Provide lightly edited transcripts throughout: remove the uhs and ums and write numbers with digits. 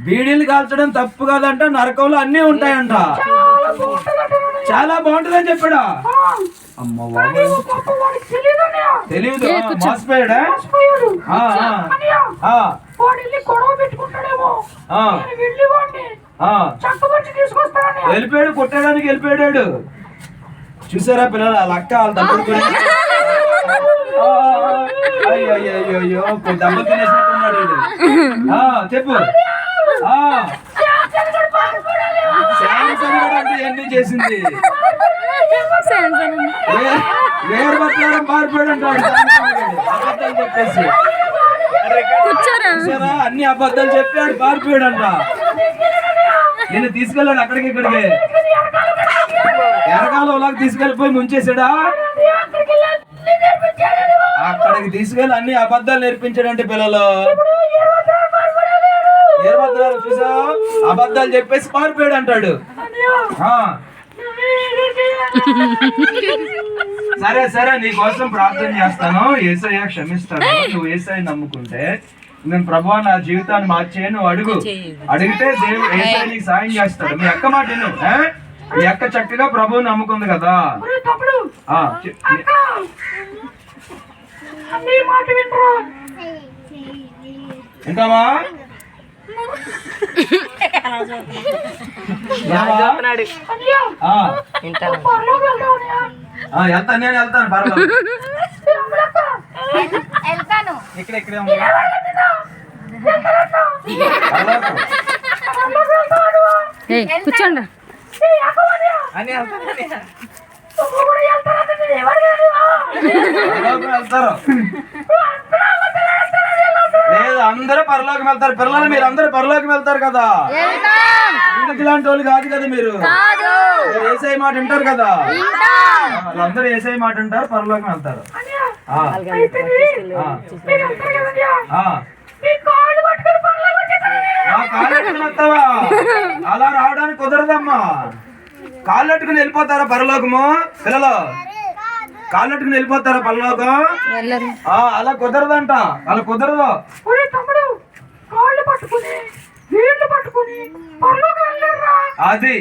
బీడీలు కాల్చడం తప్పు కాదంట, నరకంలో అన్నీ ఉంటాయంట. చాలా బాగుంటుందని చెప్పాడా? అమ్మ తెలియదు, మోసపోయాడా? వెళ్ళిపోయాడు, కొట్టడానికి వెళ్ళిపోయాడు. చూసారా పిల్లలు, వాళ్ళ అక్క వాళ్ళ తమ్ముడు అయ్యో దెబ్బ తినేసినట్టున్నాడు. చెప్పు. ఎన్ని చేసింది వేరు బతకడం పారిపోయాడు అంటాడు అబద్ధాలు చెప్పేసి. చూసారా, అన్ని అబద్ధాలు చెప్పాడు, పారిపోయాడు అంట. నేను తీసుకెళ్ళాడు అక్కడికి ఇక్కడికి, ఎరకాలంలాగా తీసుకెళ్ళిపోయి ముంచేసాడా? అక్కడికి తీసుకెళ్ళి అన్ని అబద్ధాలు నేర్పించాడంటే పిల్లలు. ఏర్పడుతున్నారు చూసా, అబద్ధాలు చెప్పేసి పారిపోయాడు అంటాడు. సరే సరే, నీ కోసం ప్రార్థన చేస్తాను. యేసయ్య క్షమిస్తాడు. నువ్వు యేసయ్య నమ్ముకుంటే, నేను ప్రభువా నా జీవితాన్ని మార్చే నువ్వు అడిగితే దేవుడు యేసయ్య నీకు సాయం చేస్తాడు. మీ అక్క మాట విను. మీ అక్క చక్కగా ప్రభువుని నమ్ముకుంది కదా. ఇంకామా వెళ్తాను, నేను వెళ్తాను. పర్వాలేదు, ఇక్కడే కూర్చోండి అని వెళ్తారు. లేదు, అందరూ పరలోకం వెళ్తారు. పిల్లలు మీరు అందరూ పరలోకం వెళ్తారు కదా. ఇలాంటి వాళ్ళు కాదు కదా మీరు. యేసయ్య మాట వింటారు కదా. వాళ్ళందరూ యేసయ్య మాట వింటారు, పరలోకం వెళ్తారు. వస్తావా? అలా రావడానికి కుదరదమ్మా. కాళ్ళట్టుకుని వెళ్ళిపోతారా పరలోకము? పిల్లలు కాళ్ళట్టుకుని వెళ్ళిపోతారా పరలోకం? అలా కుదరదంట, అలా కుదరదు. అది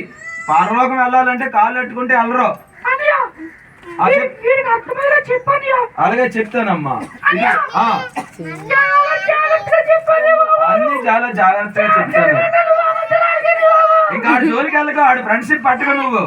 పరలోకం వెళ్ళాలంటే కాళ్ళు అట్టుకుంటే వెళ్ళరు. అలాగే చెప్తానమ్మా. అన్ని చాలా జాగ్రత్తగా చెప్తాను. ఇంకా ఆడు జోలికి వెళ్ళక, ఆడు ఫ్రెండ్షిప్ పట్టుకో నువ్వు.